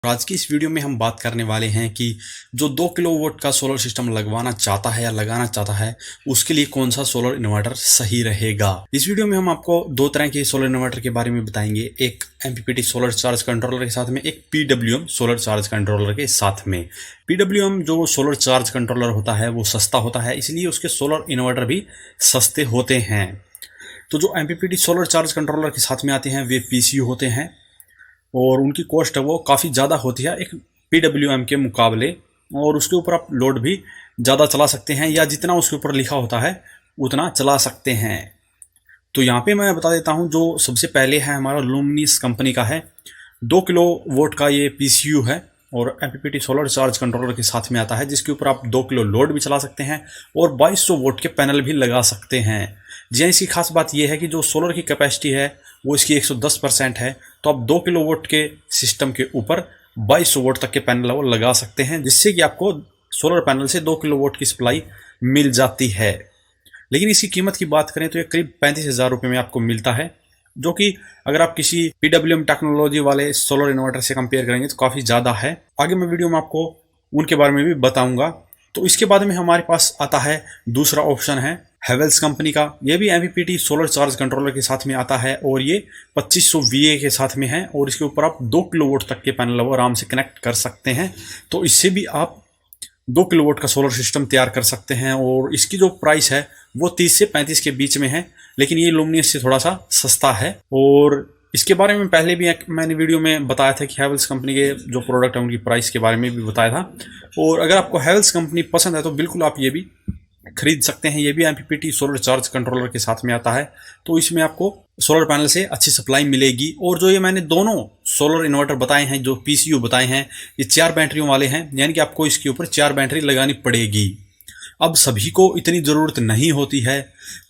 आज की इस वीडियो में हम बात करने वाले हैं कि जो 2 किलोवाट का सोलर सिस्टम लगवाना चाहता है या लगाना चाहता है उसके लिए कौन सा सोलर इन्वर्टर सही रहेगा। इस वीडियो में हम आपको दो तरह के सोलर इन्वर्टर के बारे में बताएंगे, एक एमपीपीटी सोलर चार्ज कंट्रोलर के साथ में, एक पीडब्ल्यूएम सोलर चार्ज कंट्रोलर के साथ में। पीडब्ल्यूएम जो सोलर चार्ज कंट्रोलर होता है वो सस्ता होता है, इसलिए उसके सोलर इन्वर्टर भी सस्ते होते हैं। तो जो एमपीपीटी सोलर चार्ज कंट्रोलर के साथ में आते हैं वे पीसीयू होते हैं और उनकी कॉस्ट है वो काफ़ी ज़्यादा होती है एक पीडब्ल्यूएम के मुकाबले, और उसके ऊपर आप लोड भी ज़्यादा चला सकते हैं या जितना उसके ऊपर लिखा होता है उतना चला सकते हैं। तो यहाँ पे मैं बता देता हूँ, जो सबसे पहले है हमारा लुमिनस कंपनी का है, 2 किलो वोट का ये पीसीयू है और एमपीपीटी सोलर चार्ज कंट्रोलर के साथ में आता है, जिसके ऊपर आप 2 किलो लोड भी चला सकते हैं और 2200 वोट के पैनल भी लगा सकते हैं। जी, इसकी खास बात यह है कि जो सोलर की कैपेसिटी है वो इसकी 110% है, तो आप 2 किलो वोट के सिस्टम के ऊपर 2200 वोट तक के पैनल वो लगा सकते हैं, जिससे कि आपको सोलर पैनल से 2 किलो वोट की सप्लाई मिल जाती है। लेकिन इसकी कीमत की बात करें तो ये करीब 35,000 रुपये में आपको मिलता है, जो कि अगर आप किसी पीडब्ल्यूएम टेक्नोलॉजी वाले सोलर इन्वर्टर से कंपेयर करेंगे तो काफ़ी ज़्यादा है। आगे मैं वीडियो में आपको उनके बारे में भी बताऊंगा। तो इसके बाद में हमारे पास आता है दूसरा ऑप्शन है हेवेल्स कंपनी का। यह भी एमपीपीटी सोलर चार्ज कंट्रोलर के साथ में आता है और ये 2500 VA के साथ में है और इसके ऊपर आप 2 किलोवाट तक के पैनल आराम से कनेक्ट कर सकते हैं। तो इससे भी आप 2 किलोवाट का सोलर सिस्टम तैयार कर सकते हैं और इसकी जो प्राइस है वो 30 से 35 के बीच में है, लेकिन ये लुमिनस से थोड़ा सा सस्ता है। और इसके बारे में पहले भी मैंने वीडियो में बताया था कि हेवेल्स कंपनी के जो प्रोडक्ट है उनकी प्राइस के बारे में भी बताया था। और अगर आपको हेवेल्स कंपनी पसंद है तो बिल्कुल आप ये भी खरीद सकते हैं। ये भी एमपीपीटी सोलर चार्ज कंट्रोलर के साथ में आता है, तो इसमें आपको सोलर पैनल से अच्छी सप्लाई मिलेगी। और जो ये मैंने दोनों सोलर इन्वर्टर बताए हैं, जो पीसीयू बताए हैं, ये 4 बैटरियों वाले हैं, यानी कि आपको इसके ऊपर 4 बैटरी लगानी पड़ेगी। अब सभी को इतनी ज़रूरत नहीं होती है,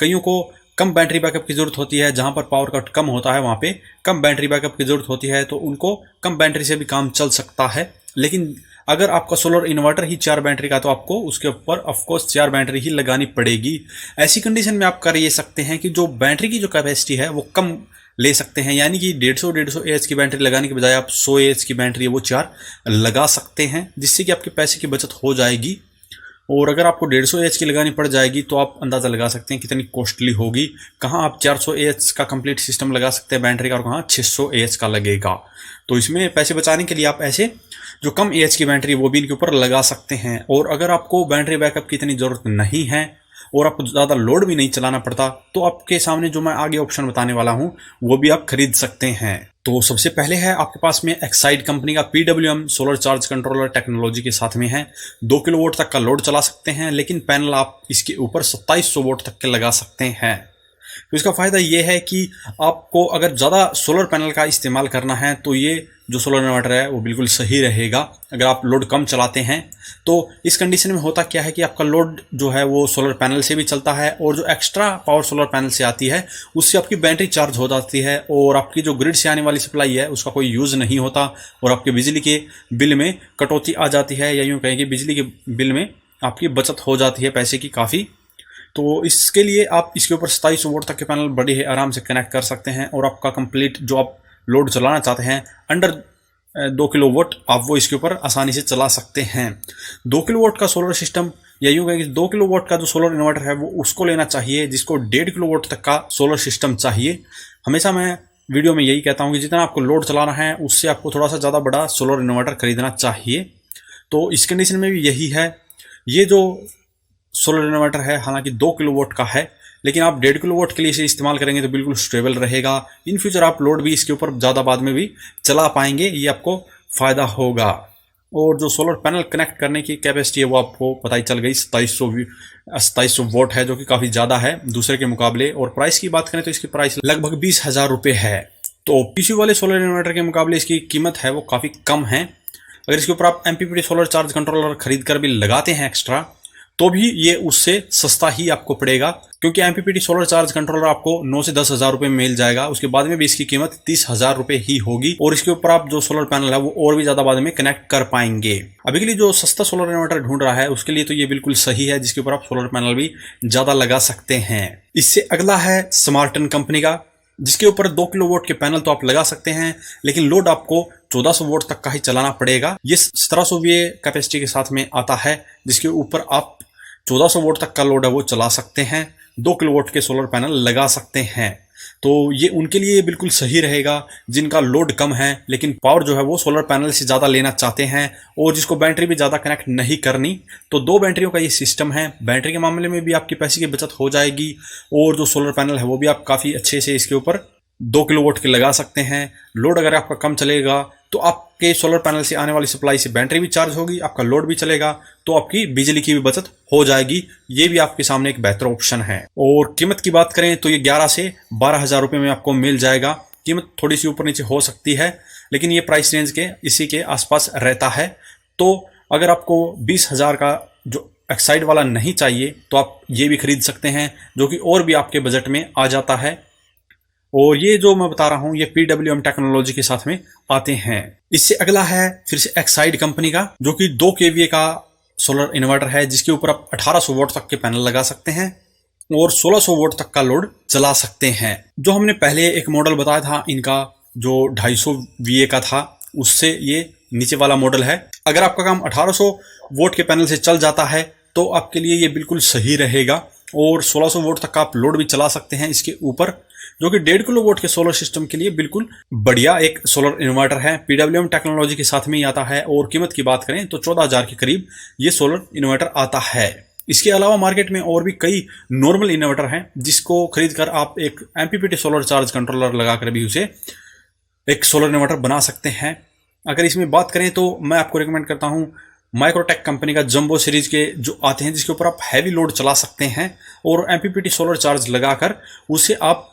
कईयों को कम बैटरी बैकअप की ज़रूरत होती है, जहाँ पर पावर कट कम होता है वहाँ पे कम बैटरी बैकअप की ज़रूरत होती है, तो उनको कम बैटरी से भी काम चल सकता है। लेकिन अगर आपका सोलर इन्वर्टर ही 4 बैटरी का तो आपको उसके ऊपर ऑफकोर्स 4 बैटरी ही लगानी पड़ेगी। ऐसी कंडीशन में आप कर ये सकते हैं कि जो बैटरी की जो कैपेसिटी है वो कम ले सकते हैं, यानी कि 150 AH की बैटरी लगाने के बजाय आप 100 AH की बैटरी है वो 4 लगा सकते हैं, जिससे कि आपके पैसे की बचत हो जाएगी। और अगर आपको 150 AH की लगानी पड़ जाएगी तो आप अंदाज़ा लगा सकते हैं कितनी कॉस्टली होगी। कहाँ आप 400 AH का कंप्लीट सिस्टम लगा सकते हैं बैटरी का और कहाँ 600 AH का लगेगा। तो इसमें पैसे बचाने के लिए आप ऐसे जो कम AH की बैटरी वो भी इनके ऊपर लगा सकते हैं। और अगर आपको बैटरी बैकअप की इतनी ज़रूरत नहीं है और आपको ज़्यादा लोड भी नहीं चलाना पड़ता, तो आपके सामने जो मैं आगे ऑप्शन बताने वाला हूँ वो भी आप खरीद सकते हैं। तो सबसे पहले है आपके पास में एक्साइड कंपनी का PWM solar charge controller technology के साथ में है। 2 किलोवाट तक का लोड चला सकते हैं, लेकिन पैनल आप इसके ऊपर 2700 वोट तक के लगा सकते हैं। तो इसका फ़ायदा ये है कि आपको अगर ज़्यादा सोलर पैनल का इस्तेमाल करना है तो ये जो सोलर इन्वर्टर है वो बिल्कुल सही रहेगा। अगर आप लोड कम चलाते हैं तो इस कंडीशन में होता क्या है कि आपका लोड जो है वो सोलर पैनल से भी चलता है और जो एक्स्ट्रा पावर सोलर पैनल से आती है उससे आपकी बैटरी चार्ज हो जाती है और आपकी जो ग्रिड से आने वाली सप्लाई है उसका कोई यूज़ नहीं होता और आपके बिजली के बिल में कटौती आ जाती है, या यूँ कहें कि बिजली के बिल में आपकी बचत हो जाती है पैसे की काफ़ी। तो इसके लिए आप इसके ऊपर 2700 वोट तक के पैनल बड़े ही आराम से कनेक्ट कर सकते हैं और आपका कंप्लीट जो आप लोड चलाना चाहते हैं अंडर 2 किलोवाट आप वो इसके ऊपर आसानी से चला सकते हैं। 2 किलोवाट का सोलर सिस्टम, या यूँ कहें कि 2 किलोवाट का जो सोलर इन्वर्टर है वो उसको लेना चाहिए जिसको 1.5 किलोवाट तक का सोलर सिस्टम चाहिए। हमेशा मैं वीडियो में यही कहता हूँ कि जितना आपको लोड चलाना है उससे आपको थोड़ा सा ज़्यादा बड़ा सोलर इन्वर्टर खरीदना चाहिए। तो इस कंडीशन में भी यही है। ये जो सोलर इन्वर्टर है हालांकि 2 किलोवाट का है, लेकिन आप 1.5 किलोवाट के लिए इसे इस्तेमाल करेंगे तो बिल्कुल स्टेबल रहेगा। इन फ्यूचर आप लोड भी इसके ऊपर ज़्यादा बाद में भी चला पाएंगे, ये आपको फ़ायदा होगा। और जो सोलर पैनल कनेक्ट करने की कैपेसिटी है वो आपको पता ही चल गई, 2700 वोट है, जो कि काफ़ी ज़्यादा है दूसरे के मुकाबले। और प्राइस की बात करें तो इसकी प्राइस लगभग 20,000 रुपये है। तो पीसी वाले सोलर इन्वर्टर के मुकाबले इसकी कीमत है वो काफ़ी कम है। अगर इसके ऊपर आप एमपीपीटी सोलर चार्ज कंट्रोलर खरीद कर भी लगाते हैं एक्स्ट्रा तो भी ये उससे सस्ता ही आपको पड़ेगा, क्योंकि एमपीपीटी सोलर चार्ज कंट्रोलर आपको 9 से 10,000 रुपये में मिल जाएगा। उसके बाद में भी इसकी कीमत 30,000 रुपये ही होगी और इसके ऊपर आप जो सोलर पैनल है वो और भी ज़्यादा बाद में कनेक्ट कर पाएंगे। अभी के लिए जो सस्ता सोलर इन्वर्टर ढूंढ रहा है उसके लिए तो ये बिल्कुल सही है, जिसके ऊपर आप सोलर पैनल भी ज़्यादा लगा सकते हैं। इससे अगला है स्मार्टन कंपनी का जिसके ऊपर 2 किलोवाट के पैनल तो आप लगा सकते हैं, लेकिन लोड आपको 1400 वोल्ट तक का ही चलाना पड़ेगा। ये 1700 VA कैपेसिटी के साथ में आता है, जिसके ऊपर आप 1400 वोल्ट तक का लोड है वो चला सकते हैं, 2 किलोवाट के सोलर पैनल लगा सकते हैं। तो ये उनके लिए बिल्कुल सही रहेगा जिनका लोड कम है लेकिन पावर जो है वो सोलर पैनल से ज़्यादा लेना चाहते हैं, और जिसको बैटरी भी ज़्यादा कनेक्ट नहीं करनी। तो 2 बैटरियों का ये सिस्टम है। बैटरी के मामले में भी आपकी पैसे की बचत हो जाएगी, और जो सोलर पैनल है वो भी आप काफ़ी अच्छे से इसके ऊपर 2 किलोवाट के लगा सकते हैं। लोड अगर आपका कम चलेगा तो आपके सोलर पैनल से आने वाली सप्लाई से बैटरी भी चार्ज होगी, आपका लोड भी चलेगा, तो आपकी बिजली की भी बचत हो जाएगी। ये भी आपके सामने एक बेहतर ऑप्शन है। और कीमत की बात करें तो ये 11 से 12,000 रुपये में आपको मिल जाएगा। कीमत थोड़ी सी ऊपर नीचे हो सकती है, लेकिन ये प्राइस रेंज के इसी के आसपास रहता है। तो अगर आपको 20,000 का जो एक्साइड वाला नहीं चाहिए तो आप ये भी खरीद सकते हैं, जो कि और भी आपके बजट में आ जाता है। और ये जो मैं बता रहा हूं ये PWM टेक्नोलॉजी के साथ में आते हैं। इससे अगला है फिर से एक्साइड कंपनी का, जो कि 2 kVA का सोलर इन्वर्टर है, जिसके ऊपर आप 1800 वोल्ट तक के पैनल लगा सकते हैं और 1600 वोल्ट तक का लोड चला सकते हैं। जो हमने पहले एक मॉडल बताया था इनका जो 250 VA का था, उससे ये नीचे वाला मॉडल है। अगर आपका काम 1800 वोल्ट के पैनल से चल जाता है तो आपके लिए ये बिल्कुल सही रहेगा, और 1600 वोल्ट तक का आप लोड भी चला सकते हैं इसके ऊपर, जो कि 1.5 किलोवाट के सोलर सिस्टम के लिए बिल्कुल बढ़िया एक सोलर इन्वर्टर है। PWM टेक्नोलॉजी के साथ में ही आता है, और कीमत की बात करें तो 14,000 के करीब ये सोलर इन्वर्टर आता है। इसके अलावा मार्केट में और भी कई नॉर्मल इन्वर्टर हैं, जिसको खरीद कर आप एक MPPT सोलर चार्ज कंट्रोलर लगाकर भी उसे एक सोलर इन्वर्टर बना सकते हैं। अगर इसमें बात करें तो मैं आपको रिकमेंड करता हूँ माइक्रोटेक कंपनी का जंबो सीरीज के जो आते हैं, जिसके ऊपर आप हैवी लोड चला सकते हैं, और MPPT सोलर चार्ज लगाकर उसे आप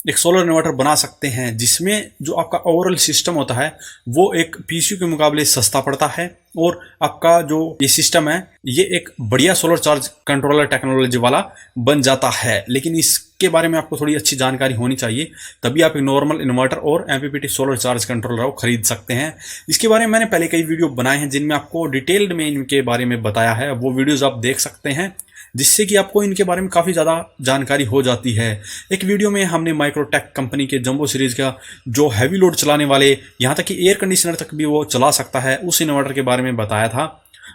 एक सोलर इन्वर्टर बना सकते हैं, जिसमें जो आपका ओवरऑल सिस्टम होता है वो एक PCU के मुकाबले सस्ता पड़ता है, और आपका जो ये सिस्टम है ये एक बढ़िया सोलर चार्ज कंट्रोलर टेक्नोलॉजी वाला बन जाता है। लेकिन इसके बारे में आपको थोड़ी अच्छी जानकारी होनी चाहिए, तभी आप एक नॉर्मल इन्वर्टर और MPPT सोलर चार्ज कंट्रोलर को खरीद सकते हैं। इसके बारे में मैंने पहले कई वीडियो बनाए हैं जिनमें आपको डिटेल्ड में इनके बारे में बताया है, वो वीडियोज आप देख सकते हैं, जिससे कि आपको इनके बारे में काफ़ी ज़्यादा जानकारी हो जाती है। एक वीडियो में हमने माइक्रोटेक कंपनी के जंबो सीरीज़ का जो हैवी लोड चलाने वाले, यहाँ तक कि एयर कंडीशनर तक भी वो चला सकता है, उस इन्वर्टर के बारे में बताया था।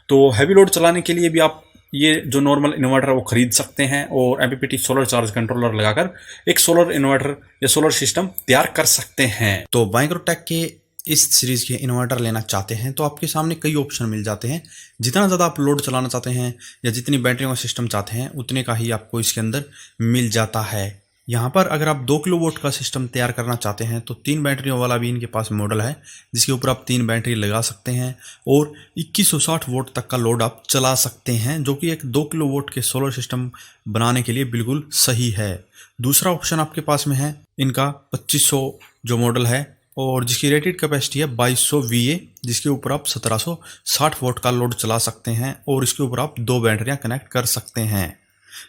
तो हैवी लोड चलाने के लिए भी आप ये जो नॉर्मल इन्वर्टर है वो खरीद सकते हैं, और MPPT सोलर चार्ज कंट्रोलर लगाकर एक सोलर इन्वर्टर या सोलर सिस्टम तैयार कर सकते हैं। तो माइक्रोटेक के इस सीरीज़ के इन्वर्टर लेना चाहते हैं तो आपके सामने कई ऑप्शन मिल जाते हैं। जितना ज़्यादा आप लोड चलाना चाहते हैं या जितनी बैटरियों का सिस्टम चाहते हैं उतने का ही आपको इसके अंदर मिल जाता है। यहाँ पर अगर आप 2 किलोवाट का सिस्टम तैयार करना चाहते हैं तो 3 बैटरियों वाला भी इनके पास मॉडल है, जिसके ऊपर आप 3 बैटरी लगा सकते हैं और 2160 वोल्ट तक का लोड आप चला सकते हैं, जो कि एक 2 किलोवाट के सोलर सिस्टम बनाने के लिए बिल्कुल सही है। दूसरा ऑप्शन आपके पास में है इनका 2500 जो मॉडल है, और जिसकी रेटेड कैपेसिटी है 2200 VA, जिसके ऊपर आप 1760 वोल्ट का लोड चला सकते हैं, और इसके ऊपर आप 2 बैटरियां कनेक्ट कर सकते हैं।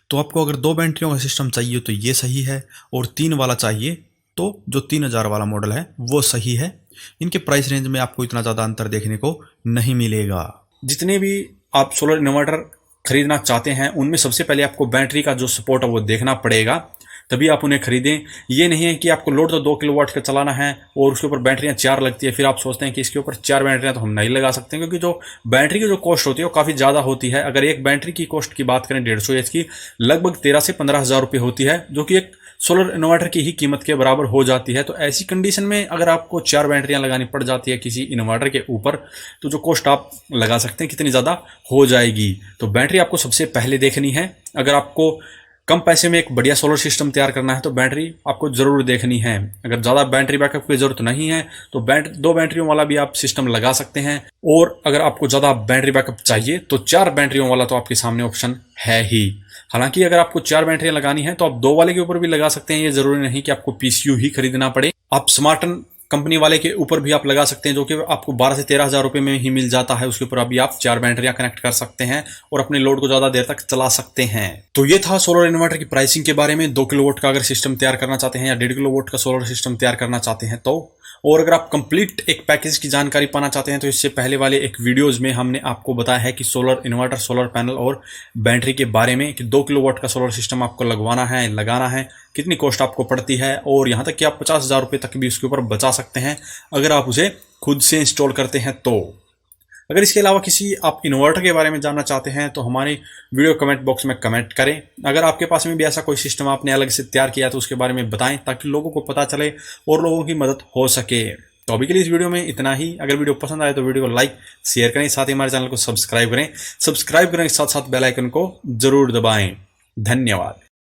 तो आपको अगर 2 बैटरियों का सिस्टम चाहिए तो ये सही है, और 3 वाला चाहिए तो जो 3000 वाला मॉडल है वो सही है। इनके प्राइस रेंज में आपको इतना ज़्यादा अंतर देखने को नहीं मिलेगा। जितने भी आप सोलर इन्वर्टर खरीदना चाहते हैं उनमें सबसे पहले आपको बैटरी का जो सपोर्ट है वो देखना पड़ेगा, तभी आप उन्हें खरीदें। ये नहीं है कि आपको लोड तो 2 किलोवाट का चलाना है और उसके ऊपर बैटरियां 4 लगती है, फिर आप सोचते हैं कि इसके ऊपर 4 बैटरियां तो हम नहीं लगा सकते, क्योंकि जो बैटरी की जो कॉस्ट होती है वो काफ़ी ज़्यादा होती है। अगर एक बैटरी की कॉस्ट की बात करें 150 एच की, लगभग 13 से 15,000 रुपये होती है, जो कि एक सोलर इन्वर्टर की ही कीमत के बराबर हो जाती है। तो ऐसी कंडीशन में अगर आपको 4 बैटरियां लगानी पड़ जाती है किसी इन्वर्टर के ऊपर, तो जो कॉस्ट आप लगा सकते हैं कितनी ज़्यादा हो जाएगी। तो बैटरी आपको सबसे पहले देखनी है। अगर आपको कम पैसे में एक बढ़िया सोलर सिस्टम तैयार करना है तो बैटरी आपको ज़रूर देखनी है। अगर ज़्यादा बैटरी बैकअप की ज़रूरत नहीं है तो 2 बैटरियों वाला भी आप सिस्टम लगा सकते हैं, और अगर आपको ज़्यादा बैटरी बैकअप चाहिए तो 4 बैटरियों वाला तो आपके सामने ऑप्शन है ही। हालांकि अगर आपको 4 बैटरियां लगानी है तो आप 2 वाले के ऊपर भी लगा सकते हैं, ये ज़रूरी नहीं कि आपको PCU ही खरीदना पड़े। आप स्मार्टन कंपनी वाले के ऊपर भी आप लगा सकते हैं, जो कि आपको 12 से 13,000 रुपये में ही मिल जाता है। उसके ऊपर अभी आप 4 बैटरियां कनेक्ट कर सकते हैं और अपने लोड को ज़्यादा देर तक चला सकते हैं। तो ये था सोलर इन्वर्टर की प्राइसिंग के बारे में। 2 किलोवाट का अगर सिस्टम तैयार करना चाहते हैं या 1.5 किलोवाट का सोलर सिस्टम तैयार करना चाहते हैं तो और अगर आप कंप्लीट एक पैकेज की जानकारी पाना चाहते हैं तो इससे पहले वाले एक वीडियोज़ में हमने आपको बताया है कि सोलर इन्वर्टर, सोलर पैनल और बैटरी के बारे में कि 2 किलोवाट का सोलर सिस्टम आपको लगवाना है, लगाना है, कितनी कॉस्ट आपको पड़ती है और यहाँ तक कि आप 50,000 रुपये तक भी उसके ऊपर बचा सकते हैं अगर आप उसे खुद से इंस्टॉल करते हैं तो। अगर इसके अलावा किसी आप इन्वर्टर के बारे में जानना चाहते हैं तो हमारे वीडियो कमेंट बॉक्स में कमेंट करें। अगर आपके पास में भी ऐसा कोई सिस्टम आपने अलग से तैयार किया तो उसके बारे में बताएं ताकि लोगों को पता चले और लोगों की मदद हो सके। तो अभी के लिए इस वीडियो में इतना ही। अगर वीडियो पसंद आए तो वीडियो को लाइक शेयर करें, साथ ही हमारे चैनल को सब्सक्राइब करें के साथ साथ बेल आइकन को जरूर दबाएं। धन्यवाद।